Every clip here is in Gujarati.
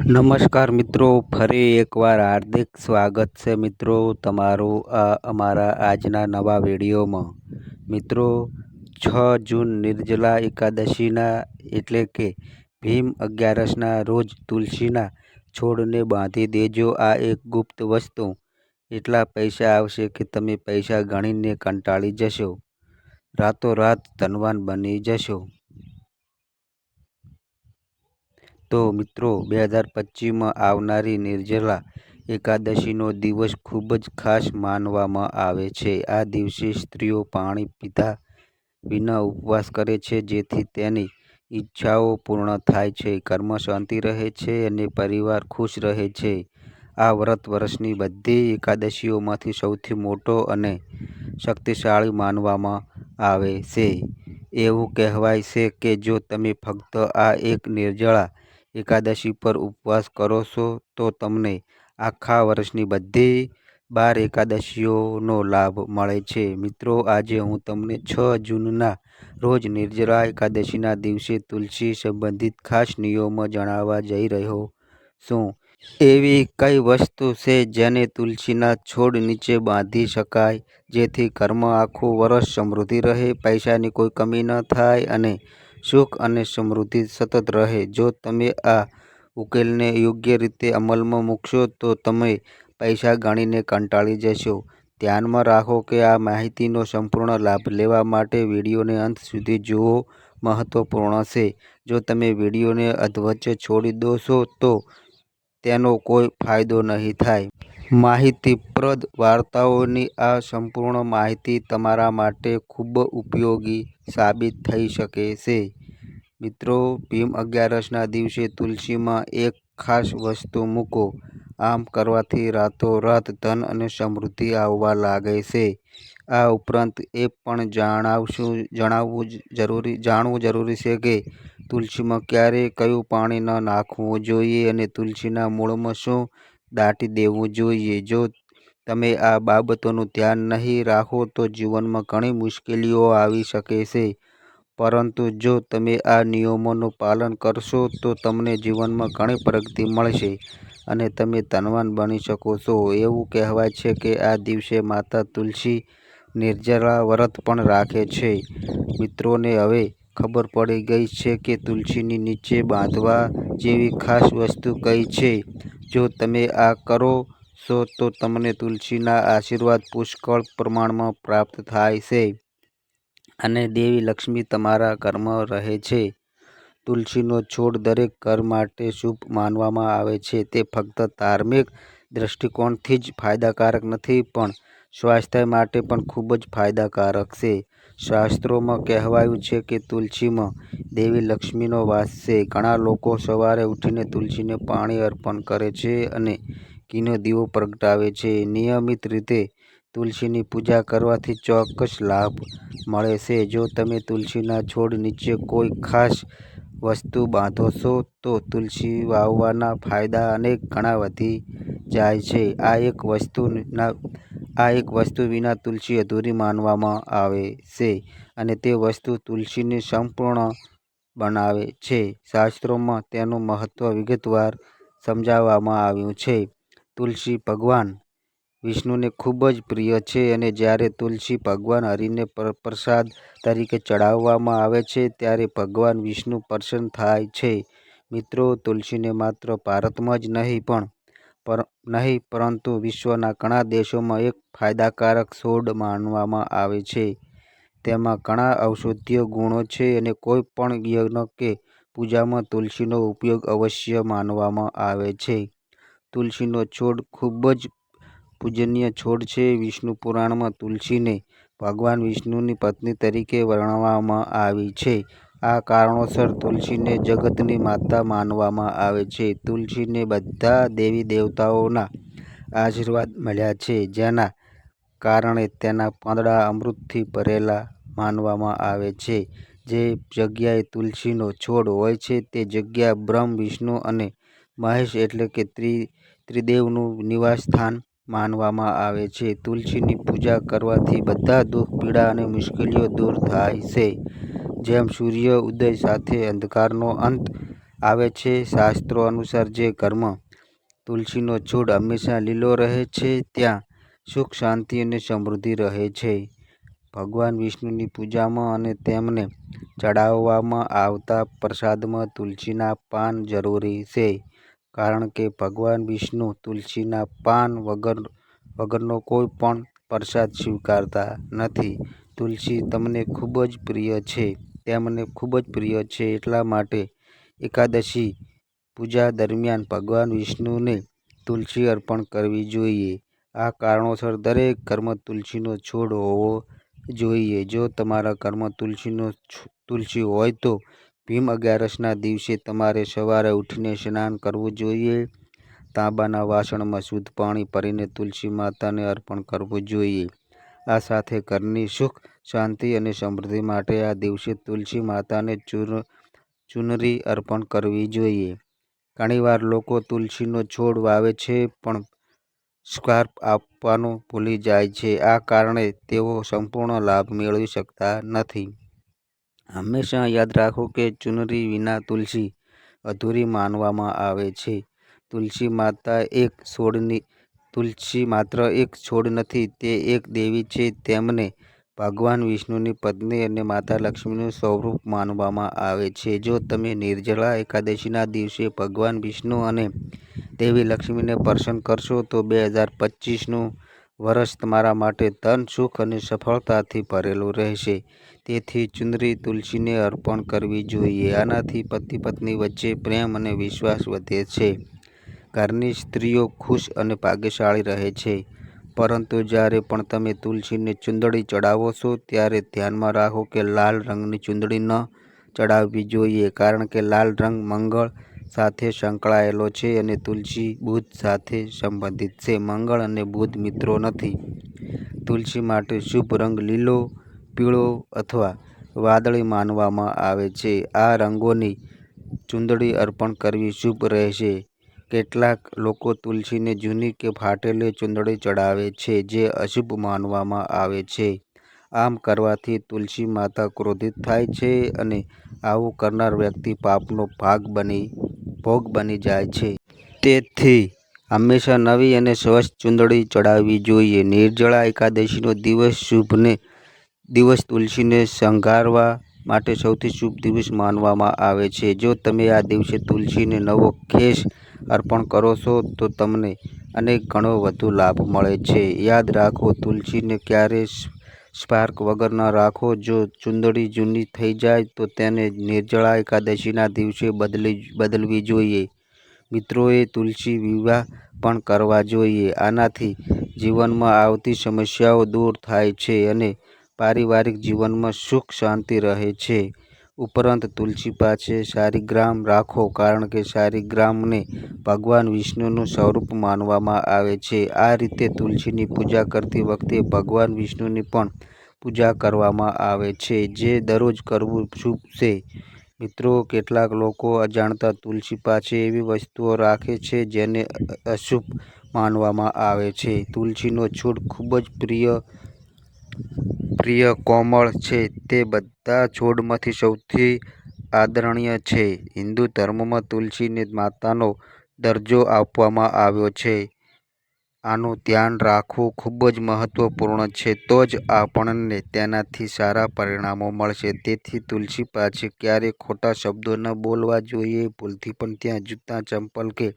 નમસ્કાર મિત્રો, ફરી એકવાર હાર્દિક સ્વાગત છે મિત્રો તમારું અમારા આજના નવા વિડીયોમાં. મિત્રો, 6 જૂન નિર્જલા એકાદશીના એટલે કે ભીમ 11ના રોજ તુલસીના છોડને બાંધી દેજો. આ એક ગુપ્ત વસ્તુ. એટલા પૈસા આવશે કે તમે પૈસા ગણીને કંટાળી જશો, રાતોરાત ધનવાન બની જશો. તો મિત્રો, 2025માં આવનારી નિર્જલા એકાદશીનો દિવસ ખૂબ જ ખાસ માનવામાં આવે છે. આ દિવસે સ્ત્રીઓ પાણી પીધા વિના ઉપવાસ કરે છે, જેથી તેની ઈચ્છાઓ પૂર્ણ થાય છે, ઘરમાં શાંતિ રહે છે અને પરિવાર ખુશ રહે છે. આ વ્રત વર્ષની બધી એકાદશીઓમાંથી સૌથી મોટો અને શક્તિશાળી માનવામાં આવે છે. એવું કહેવાય છે કે જો તમે ફક્ત આ એક નિર્જળા એકાદશી પર ઉપવાસ કરો છો તો તમને આખા વર્ષની બધી 12 એકાદશીઓનો લાભ મળે છે. મિત્રો, આજે હું તમને 6 જૂનના રોજ નિર્જલા એકાદશીના દિવસે તુલસી સંબંધિત ખાસ નિયમો જણાવવા જઈ રહ્યો છું. એવી કઈ વસ્તુ છે જેને તુલસીના છોડ નીચે બાંધી શકાય, જેથી ઘરમાં આખું વર્ષ સમૃદ્ધિ રહે, પૈસાની કોઈ કમી ન થાય અને સુખ અને સમૃદ્ધિ સતત રહે? જો તમે આ ઉકેલને યોગ્ય રીતે અમલમાં મૂકશો તો તમે પૈસા ગણીને કંટાળી જશો. ધ્યાનમાં રાખો કે આ માહિતીનો સંપૂર્ણ લાભ લેવા માટે વિડીયોને અંત સુધી જોવો મહત્વપૂર્ણ છે. જો તમે વિડીયોને અધવચ્ચે છોડી દો તો તેનો કોઈ ફાયદો નહીં થાય. માહિતીપ્રદ વાર્તાઓની આ સંપૂર્ણ માહિતી તમારા માટે ખૂબ ઉપયોગી સાબિત થઈ શકે છે. મિત્રો, ભીમ 11ના દિવસે તુલસીમાં એક ખાસ વસ્તુ મૂકો. આમ કરવાથી રાતોરાત ધન અને સમૃદ્ધિ આવવા લાગે છે. આ ઉપરાંત એ પણ જાણવું જરૂરી છે કે તુલસીમાં ક્યારેય કયું પાણી ન નાખવું જોઈએ અને તુલસીના મૂળમાં શું દાટી દેવું જોઈએ. જો તમે આ બાબતોનું ધ્યાન નહીં રાખો તો જીવનમાં ઘણી મુશ્કેલીઓ આવી શકે છે. પરંતુ જો તમે આ નિયમોનું પાલન કરશો તો તમને જીવનમાં ઘણી પ્રગતિ મળશે અને તમે ધનવાન બની શકો છો. એવું કહેવાય છે કે આ દિવસે માતા તુલસી નિર્જલા વ્રત પણ રાખે છે. મિત્રોને હવે ખબર પડી ગઈ છે કે તુલસીની નીચે બાંધવા જેવી ખાસ વસ્તુ કઈ છે. જો તમે આ કરો છો તો તમને તુલસીના આશીર્વાદ પુષ્કળ પ્રમાણમાં પ્રાપ્ત થાય છે અને દેવી લક્ષ્મી તમારા ઘરમાં રહે છે. તુલસીનો છોડ દરેક ઘર માટે શુભ માનવામાં આવે છે. તે ફક્ત ધાર્મિક દૃષ્ટિકોણથી જ ફાયદાકારક નથી, પણ સ્વાસ્થ્ય માટે પણ ખૂબ જ ફાયદાકારક છે. શાસ્ત્રોમાં કહેવાયું છે કે તુલસીમાં દેવી લક્ષ્મીનો વાસ છે. ઘણા લોકો સવારે ઉઠીને તુલસીને પાણી અર્પણ કરે છે અને ઘીનો દીવો પ્રગટાવે છે. નિયમિત રીતે તુલસીની પૂજા કરવાથી ચોક્કસ લાભ મળે છે. જો તમે તુલસીના છોડ નીચે કોઈ ખાસ વસ્તુ બાંધો છો તો તુલસી વાવવાના ફાયદા અનેક ગણા વધી જાય છે. આ એક વસ્તુ વિના તુલસી અધૂરી માનવામાં આવે છે અને તે વસ્તુ તુલસીને સંપૂર્ણ બનાવે છે. શાસ્ત્રોમાં તેનું મહત્વ વિગતવાર સમજાવવામાં આવ્યું છે. તુલસી ભગવાન વિષ્ણુને ખૂબ જ પ્રિય છે અને જ્યારે તુલસી ભગવાન હરિને પ્રસાદ તરીકે ચઢાવવામાં આવે છે ત્યારે ભગવાન વિષ્ણુ પ્રસન્ન થાય છે. મિત્રો, તુલસીને માત્ર ભારતમાં જ નહીં પરંતુ વિશ્વના ઘણા દેશોમાં એક ફાયદાકારક છોડ માનવામાં આવે છે. તેમાં ઘણા ઔષધીય ગુણો છે અને કોઈ પણ યજ્ઞ કે પૂજામાં તુલસીનો ઉપયોગ અવશ્ય માનવામાં આવે છે. તુલસીનો છોડ ખૂબ જ પૂજનીય છોડ છે. વિષ્ણુ પુરાણમાં તુલસીને ભગવાન વિષ્ણુની પત્ની તરીકે વર્ણવવામાં આવી છે. આ કારણોસર તુલસીને જગતની માતા માનવામાં આવે છે. તુલસીને બધા દેવી દેવતાઓના આશીર્વાદ મળ્યા છે, જેના કારણે તેના પાંદડા અમૃતથી ભરેલા માનવામાં આવે છે. જે જગ્યાએ તુલસીનો છોડ હોય છે તે જગ્યા બ્રહ્મ, વિષ્ણુ અને મહેશ એટલે કે ત્રિદેવનું નિવાસસ્થાન માનવામાં આવે છે. તુલસીની પૂજા કરવાથી બધા દુઃખ, પીડા અને મુશ્કેલીઓ દૂર થાય છે. જેમ સૂર્ય ઉદય સાથે અંધકારનો અંત આવે છે. શાસ્ત્રો અનુસાર જે ઘરમાં તુલસીનો છોડ હંમેશા લીલો રહે છે ત્યાં સુખ, શાંતિ અને સમૃદ્ધિ રહે છે. ભગવાન વિષ્ણુની પૂજામાં અને તેમને ચડાવવામાં આવતા પ્રસાદમાં તુલસીના પાન જરૂરી છે, કારણ કે ભગવાન વિષ્ણુ તુલસીના પાન વગરનો કોઈ પણ પ્રસાદ સ્વીકારતા નથી. તુલસી તેમને ખૂબ જ પ્રિય છે. એટલા માટે એકાદશી પૂજા દરમિયાન ભગવાન વિષ્ણુને તુલસી અર્પણ કરવી જોઈએ. આ કારણોસર દરેક ઘરમાં તુલસીનો છોડ હોવો જોઈએ. જો તમારા ઘરમાં તુલસી હોય તો ભીમ અગિયારસના દિવસે તમારે સવારે ઉઠીને સ્નાન કરવું જોઈએ. તાંબાના વાસણમાં શુદ્ધ પાણી ભરીને તુલસી માતાને અર્પણ કરવું જોઈએ. આ સાથે ઘરની સુખ, શાંતિ અને સમૃદ્ધિ માટે આ દિવસે તુલસી માતાને ચુનરી અર્પણ કરવી જોઈએ. ઘણીવાર લોકો તુલસીનો છોડ વાવે છે પણ સ્કાર્પ આપવાનું ભૂલી જાય છે. આ કારણે તેઓ સંપૂર્ણ લાભ મેળવી શકતા નથી. હંમેશા યાદ રાખો કે ચુનરી વિના તુલસી અધૂરી માનવામાં આવે છે. તુલસી માત્ર એક છોડ નથી, તે એક દેવી છે. તેમને ભગવાન વિષ્ણુની પત્ની અને માતા લક્ષ્મીનું સ્વરૂપ માનવામાં આવે છે. જો તમે નિર્જળા એકાદશીના દિવસે ભગવાન વિષ્ણુ અને દેવી લક્ષ્મીને પ્રસન્ન કરશો તો 2025નું વર્ષ તમારા માટે ધન, સુખ અને સફળતાથી ભરેલું રહેશે. તેથી ચુનરી તુલસીને અર્પણ કરવી જોઈએ. આનાથી પતિ-પત્ની વચ્ચે પ્રેમ અને વિશ્વાસ વધે છે. ઘરની સ્ત્રીઓ ખુશ અને ભાગ્યશાળી રહે છે. પરંતુ જ્યારે પણ તમે તુલસીને ચૂંદડી ચડાવો છો ત્યારે ધ્યાનમાં રાખો કે લાલ રંગની ચૂંદડી ન ચડાવવી જોઈએ, કારણ કે લાલ રંગ મંગળ સાથે સંકળાયેલો છે અને તુલસી બુધ સાથે સંબંધિત છે. મંગળ અને બુધ મિત્રો નથી. તુલસી માટે શુભ રંગ લીલો, પીળો અથવા વાદળી માનવામાં આવે છે. આ રંગોની ચૂંદડી અર્પણ કરવી શુભ રહેશે. કેટલાક લોકો તુલસીને જૂની કે ફાટેલી ચૂંદડી ચડાવે છે, જે અશુભ માનવામાં આવે છે. આમ કરવાથી તુલસી માતા ક્રોધિત થાય છે અને આવું કરનાર વ્યક્તિ પાપનો ભોગ બની જાય છે. તેથી હંમેશા નવી અને સ્વચ્છ ચૂંદડી ચડાવવી જોઈએ. નિર્જળા એકાદશીનો દિવસ તુલસીને શણગારવા માટે સૌથી શુભ દિવસ માનવામાં આવે છે. જો તમે આ દિવસે તુલસીને નવો ખેસ અર્પણ કરો છો તો તમને ગણો વધુ લાભ મળે છે. યાદ રાખો, તુલસીને ક્યારેય સ્પાર્ક વગર ન રાખો. જો ચૂંદડી જૂની થઈ જાય તો તેને નિર્જળા એકાદશીના દિવસે બદલવી જોઈએ. મિત્રોએ તુલસી વિવાહ પણ કરવા જોઈએ. આનાથી જીવનમાં આવતી સમસ્યાઓ દૂર થાય છે અને પારિવારિક જીવનમાં સુખ શાંતિ રહે છે. ઉપરાંત તુલસી પાસે શાલિગ્રામ રાખો, કારણ કે શાલિગ્રામને ભગવાન વિષ્ણુનું સ્વરૂપ માનવામાં આવે છે. આ રીતે તુલસીની પૂજા કરતી વખતે ભગવાન વિષ્ણુની પણ પૂજા કરવામાં આવે છે, જે દરરોજ કરવું શુભ છે. મિત્રો, કેટલાક લોકો અજાણતા તુલસી પાસે એવી વસ્તુઓ રાખે છે જેને અશુભ માનવામાં આવે છે. તુલસીનો છોડ ખૂબ જ પ્રિય કોમળ છે. તે બધા છોડમાંથી સૌથી આદરણીય છે. હિન્દુ ધર્મમાં તુલસીને માતાનો દરજ્જો આપવામાં આવ્યો છે. આનું ધ્યાન રાખવું ખૂબ જ મહત્વપૂર્ણ છે. તો જ આપણને તેનાથી સારા પરિણામો મળશે. તેથી તુલસી પાસે ક્યારેય ખોટા શબ્દો ન બોલવા જોઈએ. ભૂલથી પણ ત્યાં જૂતા, ચંપલ કે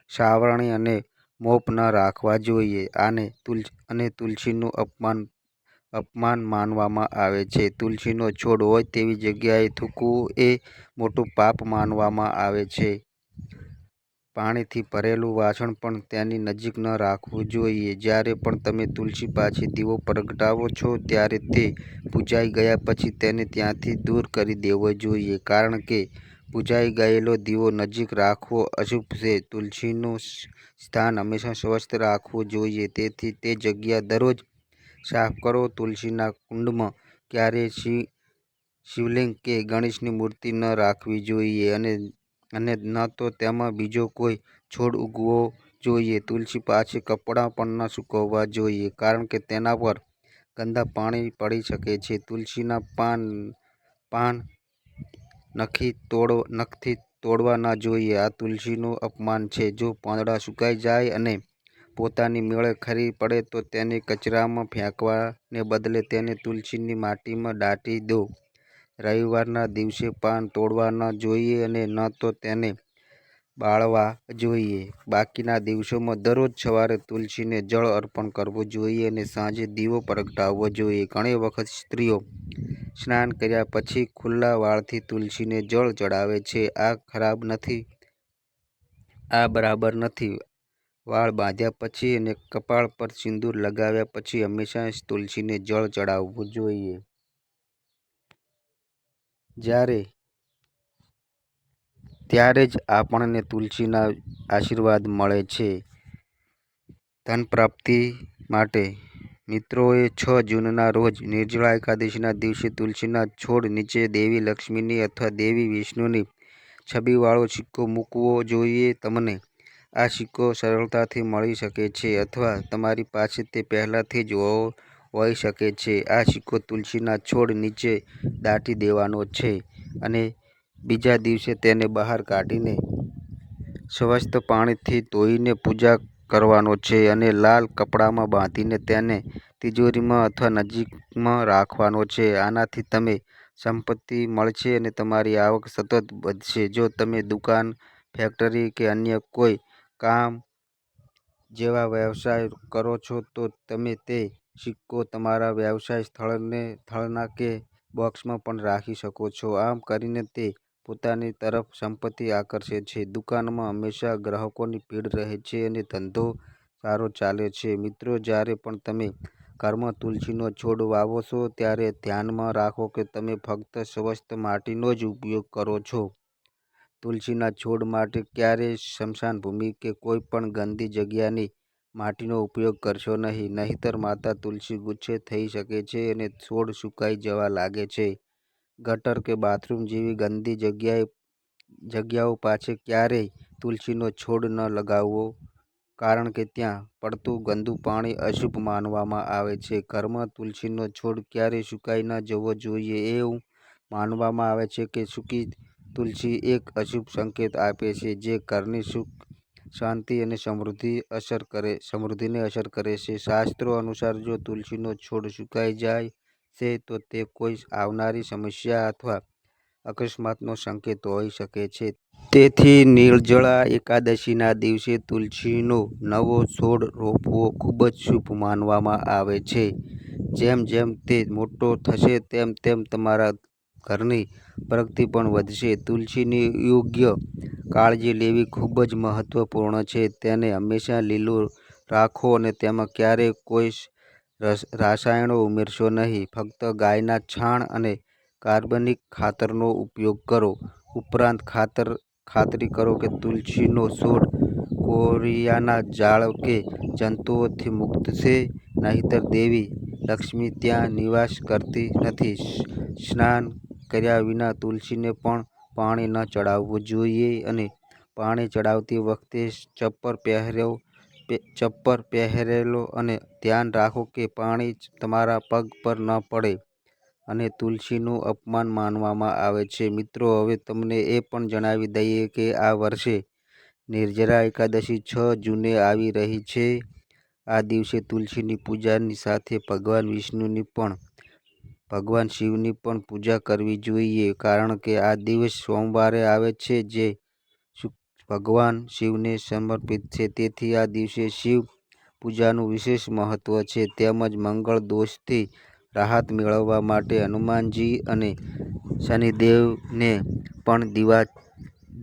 સાવરણી અને મોપ ન રાખવા જોઈએ. આને તુલસીનું અપમાન માનવામાં આવે છે. તુલસીનો છોડ હોય તેવી જગ્યાએ થૂંકવું એ મોટું પાપ માનવામાં આવે છે. પાણીથી ભરેલું વાસણ પણ તેની નજીક ન રાખવું જોઈએ. જ્યારે પણ તમે તુલસી પાસે દીવો પ્રગટાવો છો ત્યારે તે બુઝાઈ ગયા પછી તેને ત્યાંથી દૂર કરી દેવો જોઈએ, કારણ કે બુઝાઈ ગયેલો દીવો નજીક રાખવો અશુભ છે. તુલસીનું સ્થાન હંમેશા સ્વચ્છ રાખવું જોઈએ, તેથી તે જગ્યા દરરોજ સાફ કરો. તુલસીના કુંડમાં ક્યારેય શિવલિંગ કે ગણેશની મૂર્તિ ન રાખવી જોઈએ અને ન તો તેમાં બીજો કોઈ છોડ ઉગવો જોઈએ. તુલસી પાસે કપડાં પણ ન સૂકવવા જોઈએ, કારણ કે તેના પર ગંદા પાણી પડી શકે છે. તુલસીના પાન નખથી તોડવા ન જોઈએ. આ તુલસીનું અપમાન છે. જો પાંદડા સુકાઈ જાય અને પોતાની મેળે ખરી પડે તો તેને કચરામાં ફેંકવાને બદલે તેને તુલસીની માટીમાં દાટી દો. રવિવારના દિવસે પાન તોડવા ન જોઈએ અને ન તો તેને બાળવા જોઈએ. બાકીના દિવસોમાં દરરોજ સવારે તુલસીને જળ અર્પણ કરવું જોઈએ અને સાંજે દીવો પ્રગટાવવો જોઈએ. ઘણી વખત સ્ત્રીઓ સ્નાન કર્યા પછી ખુલ્લા વાળથી તુલસીને જળ ચડાવે છે. આ ખરાબ નથી. આ બરાબર નથી. વાળ બાંધ્યા પછી અને કપાળ પર સિંદૂર લગાવ્યા પછી હંમેશા તુલસીને જળ ચડાવવું જોઈએ. ત્યારે જ આપણને તુલસીના આશીર્વાદ મળે છે ધન પ્રાપ્તિ માટે. મિત્રોએ 6 જૂનના રોજ નિર્જળા એકાદશીના દિવસે તુલસીના છોડ નીચે દેવી લક્ષ્મીની અથવા દેવી વિષ્ણુની છબીવાળો સિક્કો મૂકવો જોઈએ. તમને આ સિક્કો સરળતાથી મળી શકે છે અથવા તમારી પાસે તે પહેલાથી જ હોઈ શકે છે. આ સિક્કો તુલસીના છોડ નીચે દાટી દેવાનો છે અને બીજા દિવસે તેને બહાર કાઢીને સ્વચ્છ પાણીથી ધોઈને પૂજા કરવાનો છે અને લાલ કપડામાં બાંધીને તેને તિજોરીમાં અથવા નજીકમાં રાખવાનો છે. આનાથી તમને સંપત્તિ મળશે અને તમારી આવક સતત વધશે. જો તમે દુકાન, ફેક્ટરી કે અન્ય કોઈ કામ જેવા વ્યવસાય કરો છો તો તમે તે સિક્કો તમારા વ્યવસાય સ્થળના કે બોક્સમાં પણ રાખી શકો છો. આમ કરીને તે પોતાની તરફ સંપત્તિ આકર્ષે છે. દુકાનમાં હંમેશા ગ્રાહકોની ભીડ રહે છે અને ધંધો સારો ચાલે છે. મિત્રો, જ્યારે પણ તમે ઘરમાં તુલસીનો છોડ વાવો છો ત્યારે ધ્યાનમાં રાખો કે તમે ફક્ત સ્વચ્છ માટીનો જ ઉપયોગ કરો છો. તુલસીના છોડ માટે ક્યારેય સ્મશાન ભૂમિ કે કોઈ પણ ગંદી જગ્યાની માટીનો ઉપયોગ કરશો નહીં. નહીંતર માતા તુલસી ગુસ્સે થઈ શકે છે અને છોડ સુકાઈ જવા લાગે છે. ગટર કે બાથરૂમ જેવી ગંદી જગ્યાઓ પાસે ક્યારેય તુલસીનો છોડ ન લગાવવો, કારણ કે ત્યાં પડતું ગંદુ પાણી અશુભ માનવામાં આવે છે. ઘરમાં તુલસીનો છોડ ક્યારેય સુકાઈ ન જવો જોઈએ. એવું માનવામાં આવે છે કે સૂકી તુલસી એક અશુભ સંકેત આપે છે જે ઘરની સુખ, શાંતિ અને સમૃદ્ધિને અસર કરે છે. શાસ્ત્રો અનુસાર જો તુલસીનો છોડ સુકાઈ જાય છે તો તે કોઈ આવનારી સમસ્યા અથવા અકસ્માતનો સંકેત હોઈ શકે છે. તેથી નિર્જળા એકાદશીના દિવસે તુલસીનો નવો છોડ રોપવો ખૂબ જ શુભ માનવામાં આવે છે. જેમ જેમ તે મોટો થશે તેમ તેમ તમારા ઘરની પ્રગતિ પણ વધશે. તુલસીની યોગ્ય કાળજી લેવી ખૂબ જ મહત્વપૂર્ણ છે. તેને હંમેશા લીલું રાખો અને તેમાં ક્યારેય કોઈ રસાયણો ઉમેરશો નહીં. ફક્ત ગાયના છાણ અને કાર્બનિક ખાતરનો ઉપયોગ કરો. ઉપરાંત ખાતરી કરો કે તુલસીનો છોડ કોળિયાના જાળ કે જંતુઓથી મુક્ત છે, નહીંતર દેવી લક્ષ્મી ત્યાં નિવાસ કરતી નથી. સ્નાન કર્યા વિના તુલસીને પણ પાણી ન ચડાવવું જોઈએ અને પાણી ચડાવતી વખતે ચપ્પર પહેરેલો અને ધ્યાન રાખો કે પાણી તમારા પગ પર ન પડે અને તુલસીનું અપમાન માનવામાં આવે છે. મિત્રો, હવે તમને એ પણ જણાવી દઈએ કે આ વર્ષે નિર્જળા એકાદશી 6 જૂને આવી રહી છે. આ દિવસે તુલસીની પૂજાની સાથે ભગવાન શિવની પણ પૂજા કરવી જોઈએ, કારણ કે આ દિવસ સોમવારે આવે છે જે ભગવાન શિવને સમર્પિત છે. તેથી આ દિવસે શિવ પૂજાનું વિશેષ મહત્વ છે. તેમજ મંગળ દોષથી રાહત મેળવવા માટે હનુમાનજી અને શનિદેવને પણ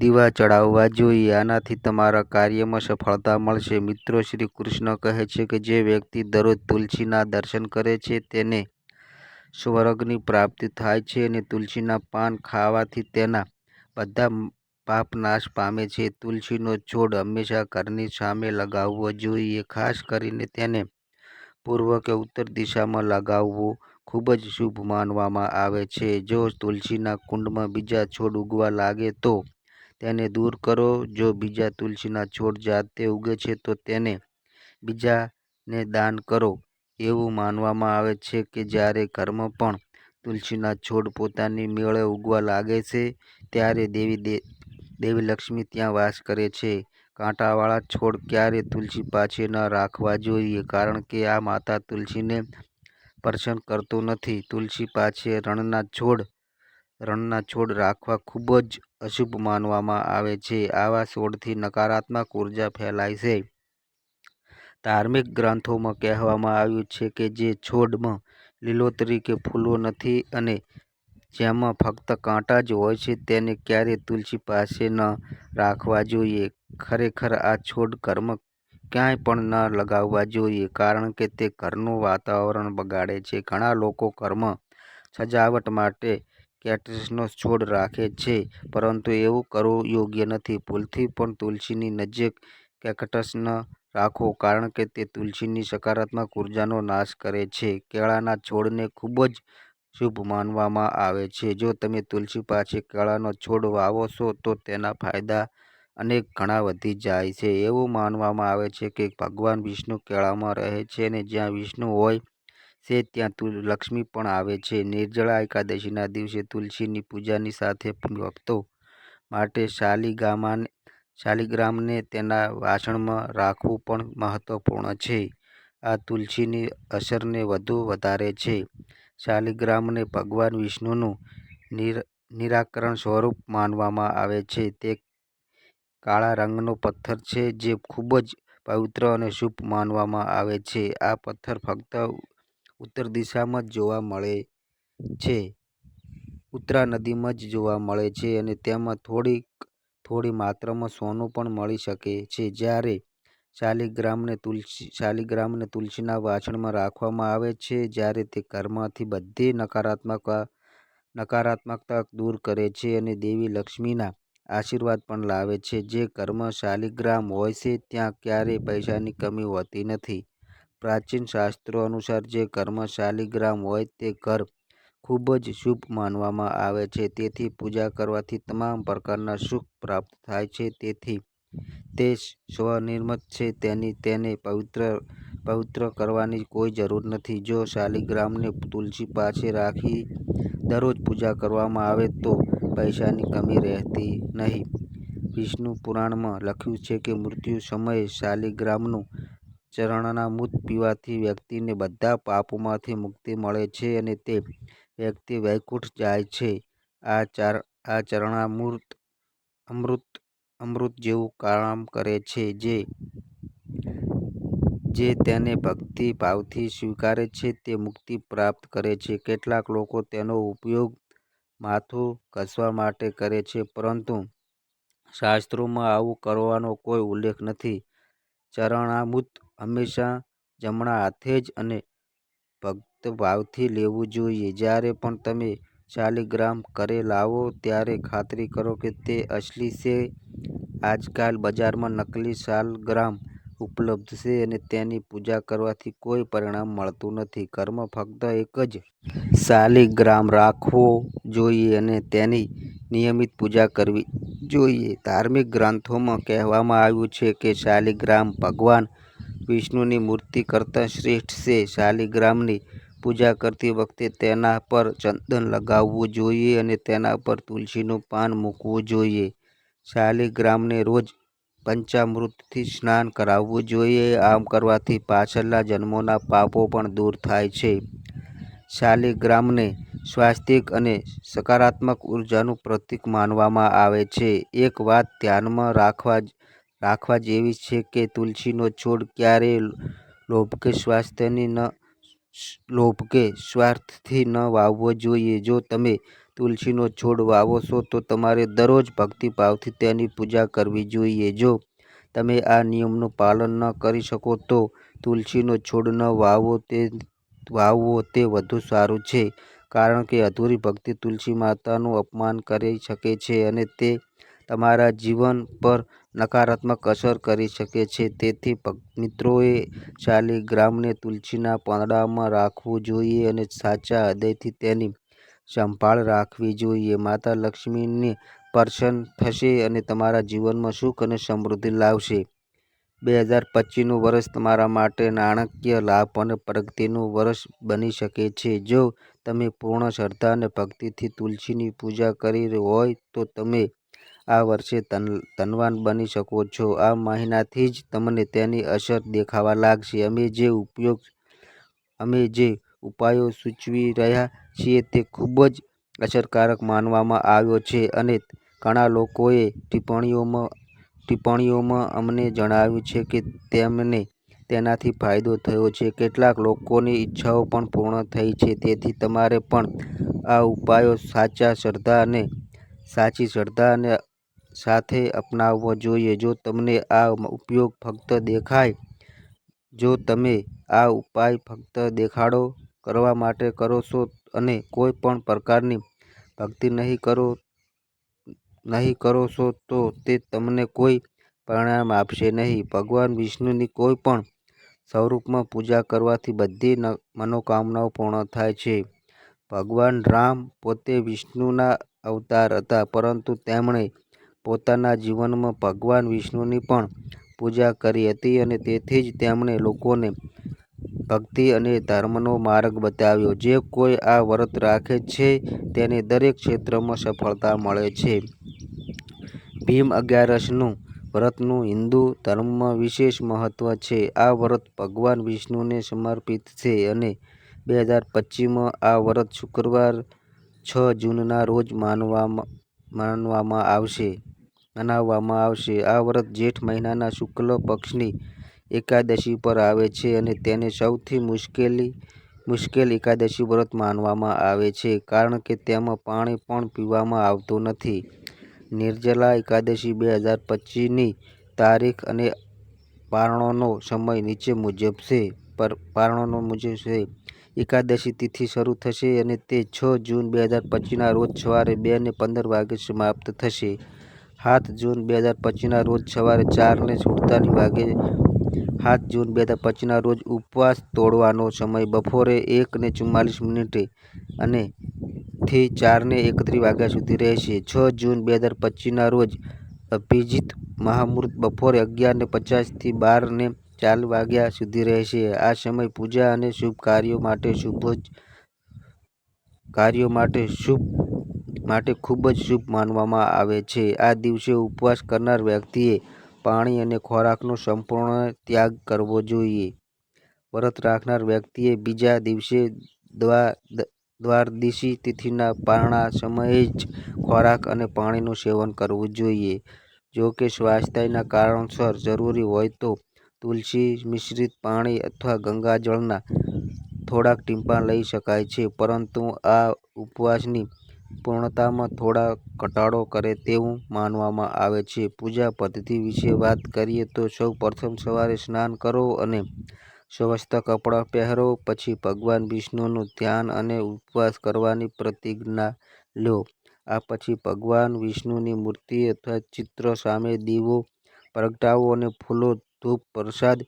દીવા ચડાવવા જોઈએ. આનાથી તમારા કાર્યમાં સફળતા મળશે. મિત્રો, શ્રી કૃષ્ણ કહે છે કે જે વ્યક્તિ દરરોજ તુલસીના દર્શન કરે છે તેને સ્વર્ગની પ્રાપ્તિ થાય છે અને તુલસીના પાન ખાવાથી તેના બધા પાપ નાશ પામે છે. તુલસીનો છોડ હંમેશા ઘરની સામે લગાવવો જોઈએ. ખાસ કરીને તેને પૂર્વ કે ઉત્તર દિશામાં લગાવવો ખૂબ જ શુભ માનવામાં આવે છે. જો તુલસીના કુંડમાં બીજા છોડ ઉગવા લાગે તો તેને દૂર કરો. જો બીજા તુલસીના છોડ જાતે ઉગે છે તો તેને બીજાને દાન કરો. એવું માનવામાં આવે છે કે જ્યારે ઘરમાં પણ તુલસીના છોડ પોતાની મેળે ઉગવા લાગે છે ત્યારે દેવી લક્ષ્મી ત્યાં વાસ કરે છે. કાંટાવાળા છોડ ક્યારે તુલસી પાસે ન રાખવા જોઈએ, કારણ કે આ માતા તુલસીને પ્રસન્ન કરતું નથી. તુલસી પાસે રણના છોડ રાખવા ખૂબ જ અશુભ માનવામાં આવે છે. આવા છોડથી નકારાત્મક ઉર્જા ફેલાય છે. ધાર્મિક ગ્રંથોમાં કહેવામાં આવ્યું છે કે જે છોડમાં લીલોતરી કે ફૂલો નથી અને જેમાં ફક્ત કાંટા જ હોય છે તેને ક્યારેય તુલસી પાસે ન રાખવા જોઈએ. ખરેખર આ છોડ ઘરમાં ક્યાંય પણ ન લગાવવા જોઈએ, કારણ કે તે ઘરનું વાતાવરણ બગાડે છે. ઘણા લોકો ઘરમાં સજાવટ માટે કેક્ટસનો છોડ રાખે છે, પરંતુ એવું કરવું યોગ્ય નથી. ભૂલથી પણ તુલસીની નજીક કેક્ટસ ન રાખો, કારણ કે તે તુલસીની સકારાત્મક ઉર્જાનો નાશ કરે છે. કેળાના છોડને ખૂબ જ શુભ માનવામાં આવે છે. જો તમે તુલસી પાસે કેળાનો છોડ વાવો છો તો તેના ફાયદા અનેક ગણા વધી જાય છે. એવું માનવામાં આવે છે કે ભગવાન વિષ્ણુ કેળામાં રહે છે અને જ્યાં વિષ્ણુ હોય છે ત્યાં લક્ષ્મી પણ આવે છે. નિર્જળા એકાદશીના દિવસે તુલસીની પૂજાની સાથે ભક્તો માટે શાલિગ્રામને તેના વાસણમાં રાખવું પણ મહત્વપૂર્ણ છે. આ તુલસીની અસરને વધુ વધારે છે. શાલિગ્રામને ભગવાન વિષ્ણુનું નિરાકરણ સ્વરૂપ માનવામાં આવે છે. તે કાળા રંગનો પથ્થર છે જે ખૂબ જ પવિત્ર અને શુભ માનવામાં આવે છે. આ પથ્થર ફક્ત ઉત્તર દિશામાં જ જોવા મળે છે. ઉત્તરા નદીમાં જ જોવા મળે છે અને તેમાં થોડી માત્રામાં સોનું પણ મળી શકે છે. જ્યારે શાલિગ્રામને તુલસીના વાસણમાં રાખવામાં આવે છે, જ્યારે તે ઘરમાંથી બધી નકારાત્મકતા દૂર કરે છે અને દેવી લક્ષ્મીના આશીર્વાદ પણ લાવે છે. જે ઘરમાં શાલિગ્રામ હોય છે ત્યાં ક્યારેય પૈસાની કમી હોતી નથી. પ્રાચીન શાસ્ત્રો અનુસાર જે ઘરમાં શાલિગ્રામ હોય તે ઘર ખૂબ જ શુભ માનવામાં આવે છે. તેથી પૂજા કરવાથી તમામ પ્રકારના સુખ પ્રાપ્ત થાય છે. તેથી તે સ્વનિર્મિત છે. તેને પવિત્ર કરવાની કોઈ જરૂર નથી. જો શાલિગ્રામને તુલસી પાસે રાખી દરરોજ પૂજા કરવામાં આવે તો પૈસાની કમી રહેતી નહીં. વિષ્ણુ પુરાણમાં લખ્યું છે કે મૃત્યુ સમયે શાલિગ્રામનું ચરણામૃત પીવાથી વ્યક્તિને બધા પાપોમાંથી મુક્તિ મળે છે અને તે વ્યક્તિ વૈકુંઠ જાય છે. આ ચરણામૃત અમૃત જેવું કામ કરે છે. જે તેને ભક્તિ ભાવથી સ્વીકારે છે તે મુક્તિ પ્રાપ્ત કરે છે. કેટલાક લોકો તેનો ઉપયોગ માથું ઘસવા માટે કરે છે, પરંતુ શાસ્ત્રોમાં આવું કરવાનો કોઈ ઉલ્લેખ નથી. ચરણામૃત હંમેશા જમણા હાથે જ અને ભક્તિભાવથી લેવું જોઈએ. જ્યારે પણ તમે શાલિગ્રામ ઘરે લાવો ત્યારે ખાતરી કરો કે તે અસલી છે. આજકાલ બજારમાં નકલી શાલગ્રામ ઉપલબ્ધ છે અને તેની પૂજા કરવાથી કોઈ પરિણામ મળતું નથી. ઘરમાં ફક્ત એક જ શાલિગ્રામ રાખવો જોઈએ અને તેની નિયમિત પૂજા કરવી જોઈએ. ધાર્મિક ગ્રંથોમાં કહેવામાં આવ્યું છે કે શાલિગ્રામ ભગવાન વિષ્ણુની મૂર્તિ કરતાં શ્રેષ્ઠ છે. શાલિગ્રામની પૂજા કરતી વખતે તેના પર ચંદન લગાવવું જોઈએ અને તેના પર તુલસીનું પાન મૂકવું જોઈએ. શાલિગ્રામને રોજ પંચામૃતથી સ્નાન કરાવવું જોઈએ. આમ કરવાથી પાછલા જન્મોના પાપો પણ દૂર થાય છે. શાલિગ્રામને સ્વાસ્તિક અને સકારાત્મક ઉર્જાનું પ્રતીક માનવામાં આવે છે. એક વાત ધ્યાનમાં રાખવા જેવી છે કે તુલસીનો છોડ ક્યારેય લોભ કે સ્વાર્થથી ન વાવવો જોઈએ. જો તમે તુલસીનો છોડ વાવો છો તો તમારે દરરોજ ભક્તિભાવથી તેની પૂજા કરવી જોઈએ. જો તમે આ નિયમનું પાલન ન કરી શકો તો તુલસીનો છોડ ન વાવવો તે વધુ સારું છે, કારણ કે અધૂરી ભક્તિ તુલસી માતાનું અપમાન કરી શકે છે અને તે તમારા જીવન પર નકારાત્મક અસર કરી શકે છે. તેથી મિત્રોએ શાલિગ્રામને તુલસીના પાંદડામાં રાખવું જોઈએ અને સાચા હૃદયથી તેની સંભાળ રાખવી જોઈએ. માતા લક્ષ્મી પ્રસન્ન થશે અને તમારા જીવનમાં સુખ અને સમૃદ્ધિ લાવશે. 2025નું વર્ષ તમારા માટે નાણાકીય લાભ અને પ્રગતિનું વર્ષ બની શકે છે. જો તમે પૂર્ણ શ્રદ્ધા અને ભક્તિથી તુલસીની પૂજા કરી હોય તો તમે આ વર્ષે ધનવાન બની શકો છો. આ મહિનાથી જ તમને તેની અસર દેખાવા લાગશે. અમે જે ઉપાયો સૂચવી રહ્યા છીએ તે ખૂબ જ અસરકારક માનવામાં આવ્યો છે અને ઘણા લોકોએ ટિપ્પણીઓમાં અમને જણાવ્યું છે કે તેમને તેનાથી ફાયદો થયો છે. કેટલાક લોકોની ઈચ્છાઓ પણ પૂર્ણ થઈ છે. તેથી તમારે પણ આ ઉપાયો સાચી શ્રદ્ધા અને સાથે અપનાવવો જોઈએ. જો તમે આ ઉપાય ફક્ત દેખાડો કરવા માટે કરો છો અને કોઈ પણ પ્રકારની ભક્તિ નહીં કરો છો તો તે તમને કોઈ પરિણામ આપશે નહીં. ભગવાન વિષ્ણુની કોઈ પણ સ્વરૂપમાં પૂજા કરવાથી બધી મનોકામનાઓ પૂર્ણ થાય છે. ભગવાન રામ પોતે વિષ્ણુના અવતાર હતા, પરંતુ તેમણે પોતાના જીવનમાં ભગવાન વિષ્ણુની પણ પૂજા કરી હતી અને તેથી જ તેમણે લોકોને ભક્તિ અને ધર્મનો માર્ગ બતાવ્યો. જે કોઈ આ વ્રત રાખે છે તેને દરેક ક્ષેત્રમાં સફળતા મળે છે. ભીમ અગિયારસનું વ્રતનું હિન્દુ ધર્મમાં વિશેષ મહત્વ છે. આ વ્રત ભગવાન વિષ્ણુને સમર્પિત છે અને 2025માં આ વ્રત શુક્રવાર 6 જૂનના રોજ મનાવવામાં આવશે. આ વ્રત જેઠ મહિનાના શુક્લ પક્ષની એકાદશી પર આવે છે અને તેને સૌથી મુશ્કેલ એકાદશી વ્રત માનવામાં આવે છે કારણ કે તેમાં પાણી પણ પીવામાં આવતું નથી. નિર્જલા એકાદશી 2025ની તારીખ અને પારણોનો સમય નીચે મુજબ છે. એકાદશી તિથિ શરૂ થશે અને તે 6 જૂન 2025ના રોજ સવારે 2:15 વાગ્યે સમાપ્ત થશે. 7 જૂન 2025ના રોજ સવારે 4:48 વાગ્યે 7 જૂન 2025ના રોજ ઉપવાસ તોડવાનો સમય બપોરે 1:44 અને થી 4:31 વાગ્યા સુધી રહેશે. 6 જૂન 2025ના રોજ અભિજીત મહામુહૂર્ત બપોરે 11:50 થી 12:40 વાગ્યા સુધી રહેશે. આ સમય પૂજા અને શુભ કાર્યો માટે ખૂબ જ શુભ માનવામાં આવે છે. આ દિવસે ઉપવાસ કરનાર વ્યક્તિએ પાણી અને ખોરાકનો સંપૂર્ણ ત્યાગ કરવો જોઈએ. વ્રત રાખનાર વ્યક્તિએ બીજા દિવસે દ્વાદશી તિથિના પારણા સમયે જ ખોરાક અને પાણીનું સેવન કરવું જોઈએ. જો કે સ્વાસ્થ્યના કારણોસર જરૂરી હોય તો તુલસી મિશ્રિત પાણી અથવા ગંગાજળના થોડાક ટીપાં લઈ શકાય છે, પરંતુ આ ઉપવાસની પૂર્ણતામાં થોડો ઘટાડો કરે તેવું માનવામાં આવે છે. પૂજા પદ્ધતિ વિશે વાત કરીએ તો સૌ પ્રથમ સવારે સ્નાન કરો અને સ્વસ્થ કપડાં પહેરો. પછી ભગવાન વિષ્ણુનું ધ્યાન અને ઉપવાસ કરવાની પ્રતિજ્ઞા લો. આ પછી ભગવાન વિષ્ણુની મૂર્તિ અથવા ચિત્ર સામે દીવો પ્રગટાવો અને ફૂલો, ધૂપ, પ્રસાદ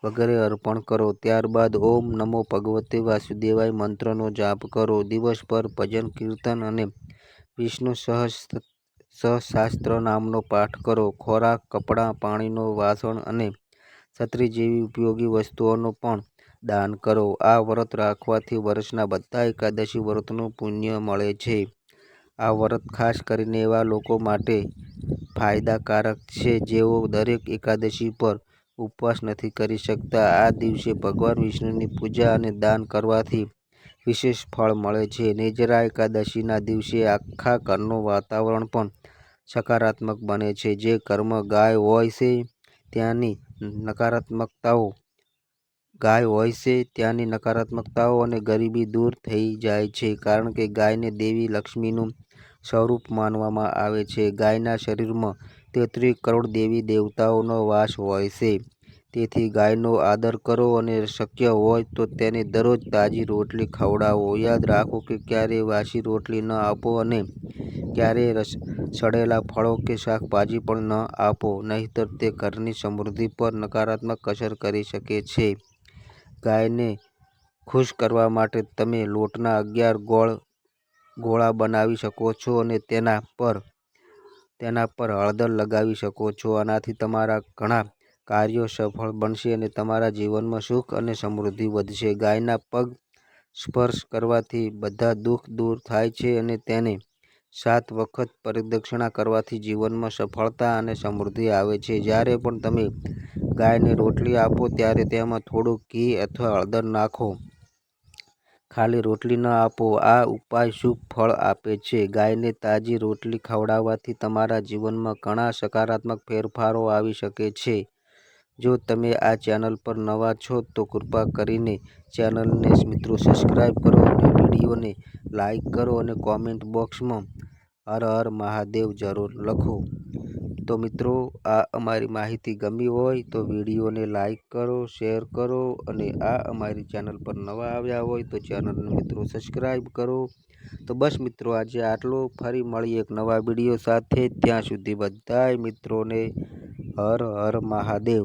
વગેરે અર્પણ કરો. ત્યારબાદ ઓમ નમો ભગવતે વાસુદેવાય મંત્રનો જાપ કરો. દિવસભર ભજન, કીર્તન અને વિષ્ણુ સહસ્ત્રનામનો પાઠ કરો. ખોરાક, કપડાં, પાણીનો વાસણ અને છત્રી જેવી ઉપયોગી વસ્તુઓનું પણ દાન કરો. આ વ્રત રાખવાથી વર્ષના બધા એકાદશી વ્રતનું પુણ્ય મળે છે. આ વ્રત ખાસ કરીને એવા લોકો માટે ફાયદાકારક છે જેઓ દરેક એકાદશી પર ઉપવાસ નથી કરી શકતા. આ દિવસે ભગવાન વિષ્ણુની પૂજા અને દાન કરવાથી વિશેષ ફળ મળે છે. નિર્જલા એકાદશીના દિવસે આખા ઘરનું વાતાવરણ પણ સકારાત્મક બને છે. જે ઘરમાં ગાય હોય છે ત્યાંની નકારાત્મકતાઓ અને ગરીબી દૂર થઈ જાય છે, કારણ કે ગાયને દેવી લક્ષ્મીનું સ્વરૂપ માનવામાં આવે છે. ગાયના શરીરમાં 33 કરોડ દેવી દેવતાઓનો વાસ હોય છે. તેથી ગાયનો આદર કરો અને શક્ય હોય તો તેને દરરોજ તાજી રોટલી ખવડાવો. યાદ રાખો કે ક્યારેય વાસી રોટલી ન આપો અને ક્યારેય સડેલા ફળો કે શાકભાજી પણ ન આપો, નહીંતર તે ઘરની સમૃદ્ધિ પર નકારાત્મક અસર કરી શકે છે. ગાયને ખુશ કરવા માટે તમે લોટના 11 ગોળા બનાવી શકો છો અને તેના પર હળદર લગાવી શકો છો. આનાથી તમારા ઘણા કાર્યો સફળ બનશે અને તમારા જીવનમાં સુખ અને સમૃદ્ધિ વધશે. ગાયના પગ સ્પર્શ કરવાથી બધા દુઃખ દૂર થાય છે અને તેને 7 વખત પ્રદક્ષિણા કરવાથી જીવનમાં સફળતા અને સમૃદ્ધિ આવે છે. જ્યારે પણ તમે ગાયને રોટલી આપો ત્યારે તેમાં થોડું ઘી અથવા હળદર નાખો. ખાલી રોટલી ન આપો. આ ઉપાય શુભ ફળ આપે છે. ગાયને તાજી રોટલી ખવડાવવાથી તમારા જીવનમાં ઘણા સકારાત્મક ફેરફારો આવી શકે છે. જો તમે આ ચેનલ પર નવા છો તો કૃપા કરીને ચેનલને મિત્રો સબસ્ક્રાઈબ કરો અને વિડીયોને લાઈક કરો અને કોમેન્ટ બોક્સમાં હર હર મહાદેવ જરૂર લખો. તો મિત્રો, આ અમારી માહિતી ગમી હોય તો વિડીયોને લાઈક કરો, શેર કરો અને આ અમારી ચેનલ પર નવા આવ્યા હોય તો ચેનલને મિત્રો સબસ્ક્રાઈબ કરો. તો બસ મિત્રો, આજે આટલું. ફરી મળીએ એક નવા વિડીયો સાથે. ત્યાં સુધી બધાય મિત્રોને હર હર મહાદેવ.